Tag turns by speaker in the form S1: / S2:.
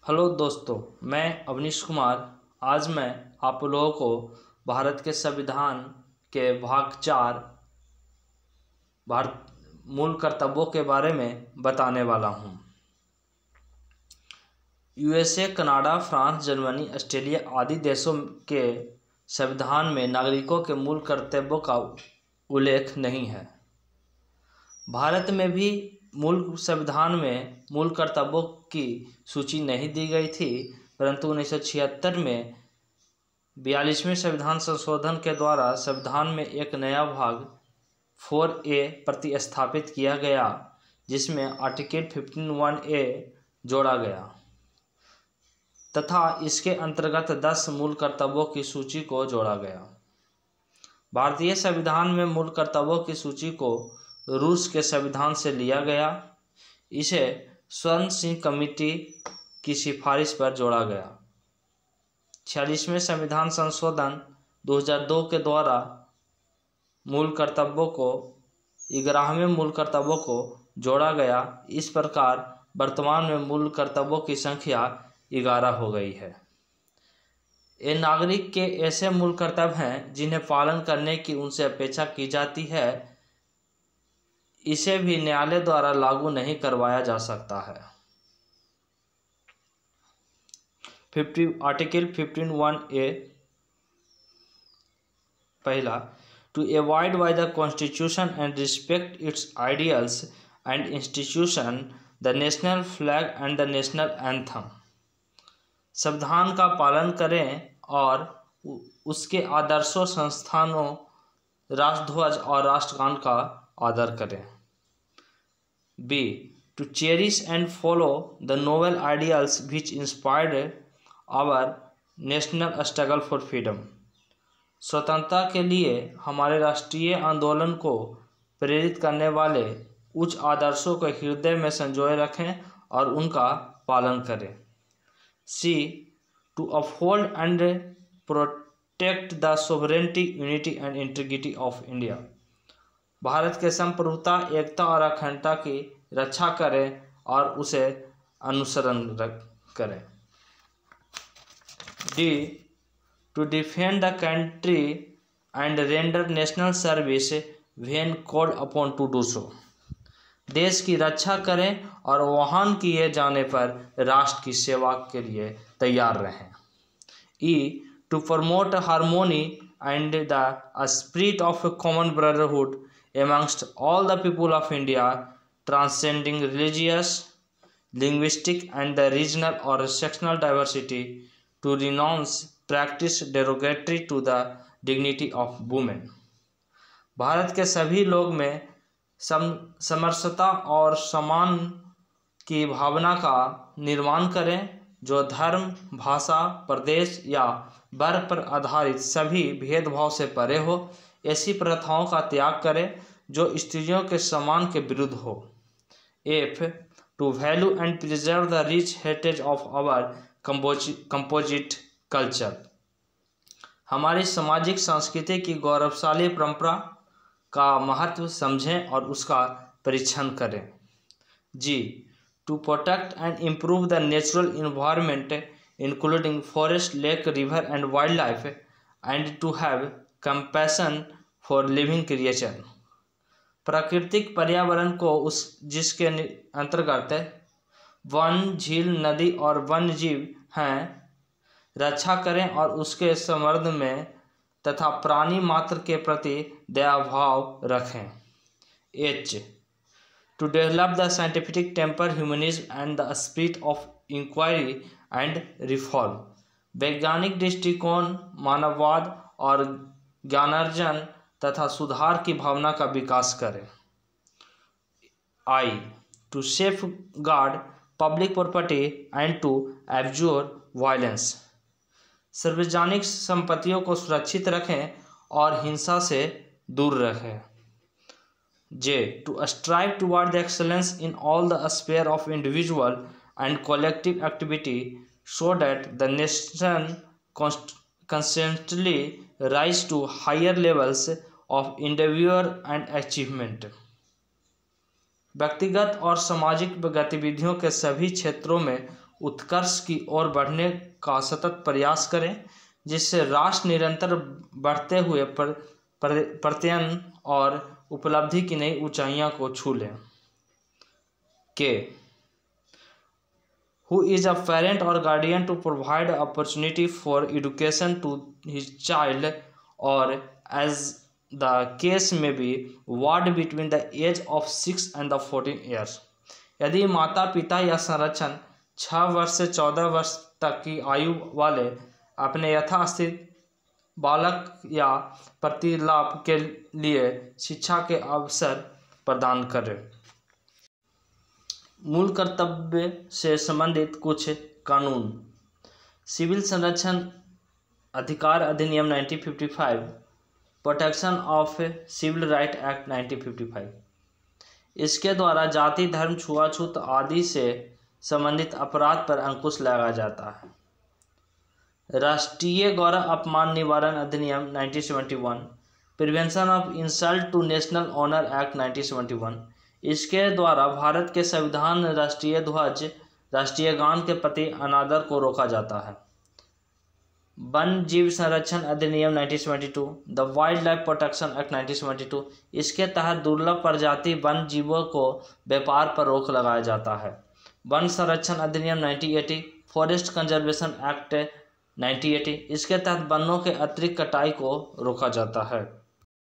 S1: Hello दोस्तों, मैं अवनीश कुमार। आज मैं आप लोगों को भारत के संविधान के भाग 4 भारत मूल कर्तव्यों के बारे में बताने वाला हूं। USA, Canada, France, Germany, Australia आदि देशों के संविधान में नागरिकों के मूल कर्तव्यों का उल्लेख नहीं है। भारत में भी मूल संविधान में मूल कर्तव्यों की सूची नहीं दी गई थी, परंतु 1976 में 42वें संविधान संशोधन के द्वारा संविधान में एक नया भाग 4A प्रतिस्थापित किया गया, जिसमें आर्टिकल 15(1)A जोड़ा गया तथा इसके अंतर्गत 10 मूल कर्तव्यों की सूची को जोड़ा गया। भारतीय संविधान में मूल कर्तव्यों की सूची को रूस के संविधान से लिया गया। इसे स्वर्ण सिंह कमेटी की सिफारिश पर जोड़ा गया। 46वें संविधान संशोधन 2002 के द्वारा मूल कर्तव्यों को 11वें मूल कर्तव्यों को जोड़ा गया। इस प्रकार वर्तमान में मूल कर्तव्यों की संख्या 11 हो गई है। ये नागरिक के ऐसे मूल कर्तव्य हैं जिन्हें पालन करने की उनसे अपेक्षा की जाती है। इसे भी न्यायालय द्वारा लागू नहीं करवाया जा सकता है। आर्टिकल 15(1)A पहला, to abide by the constitution and respect its ideals and institution the national flag and the national anthem. संविधान का पालन करें और उसके आदर्शों, संस्थानों, राष्ट्रध्वज और राष्ट्रगान का आदर करें। B. To cherish and follow the noble ideals which inspired our national struggle for freedom. स्वतंत्रता के लिए हमारे राष्ट्रीय आंदोलन को प्रेरित करने वाले उच्च आदर्शों को हृदय में संजोए रखें और उनका पालन करें। C. To uphold and protect the sovereignty, unity and integrity of India. Bharat के संप्रभुता, एकता और अखंडता की रक्षा करें और उसे अनुसरण करें। D. To defend the country and render national service when called upon to do so. देश की रक्षा करें और आह्वान किए जाने पर राष्ट्र की सेवा के लिए तैयार रहें। E. To promote harmony and the spirit of common brotherhood amongst all the people of India, transcending religious, linguistic and the regional or sectional diversity, to renounce practice derogatory to the dignity of women. Bharat के सभी लोग में समरसता और सम्मान की भावना का निर्माण करें, जो धर्म, भाषा, प्रदेश या वर्ग पर आधारित सभी भेदभाव से परे हो। ऐसी प्रथाओं का त्याग करें जो स्त्रियों के सम्मान के विरुद्ध हो। F. To value and preserve the rich heritage of our composite culture. हमारी सामाजिक संस्कृति की गौरवशाली परंपरा का महत्व समझें और उसका परीक्षण करें। G. To protect and improve the natural environment including forest, lake, river and wildlife, and to have compassion for living creature. प्राकृतिक पर्यावरण को जिसके अंतर्गत वन, झील, नदी और वन्य जीव हैं, रक्षा करें और उसके संवर्धन में तथा प्राणी मात्र के प्रति दयाभाव रखें। H. To develop the scientific temper, humanism and the spirit of inquiry and reform. वैज्ञानिक दृष्टिकोण, मानववाद और ज्ञानार्जन तथा सुधार की भावना का विकास करें। I. To safeguard public property and to abjure violence. सार्वजनिक संपत्तियों को सुरक्षित रखें और हिंसा से दूर रखें। J. To strive toward the excellence in all the sphere of individual and collective activity, so that the nation constantly rise to higher levels of endeavor and achievement. व्यक्तिगत और सामाजिक गतिविधियों के सभी क्षेत्रों में उत्कर्ष की ओर बढ़ने का सतत प्रयास करें, जिससे राष्ट्र निरंतर बढ़ते हुए प्रत्ययन और उपलब्धि की नई ऊंचाइयों को छू लें। के who is a parent or guardian to provide opportunity for education to his child, or as the case may be, ward between the age of 6 and the 14 years। यदि माता पिता या संरक्षण 6 वर्ष से 14 वर्ष तक की आयु वाले अपने यथास्थित बालक या प्रतिलाभ के लिए शिक्षा के अवसर प्रदान करें। मूल कर्तव्य से संबंधित कुछ कानून। सिविल संरक्षण अधिकार अधिनियम 1955, protection of civil right act 1955। इसके द्वारा जाति, धर्म, छुआछूत आदि से संबंधित अपराध पर अंकुश लगाया जाता है। राष्ट्रीय गौरव अपमान निवारण अधिनियम 1971, prevention of insult to national honour act 1971। इसके द्वारा भारत के संविधान, राष्ट्रीय ध्वज, राष्ट्रीय गान के प्रति अनादर को रोका जाता है। वन जीव संरक्षण अधिनियम 1972, the wild life protection act 1972। इसके तहत दुर्लभ प्रजाति वन जीवों को व्यापार पर रोक लगाया जाता है। वन संरक्षण अधिनियम 1980, फॉरेस्ट कंजर्वेशन एक्ट 1980। इसके तहत वनों के अतिरिक्त कटाई को रोका जाता है।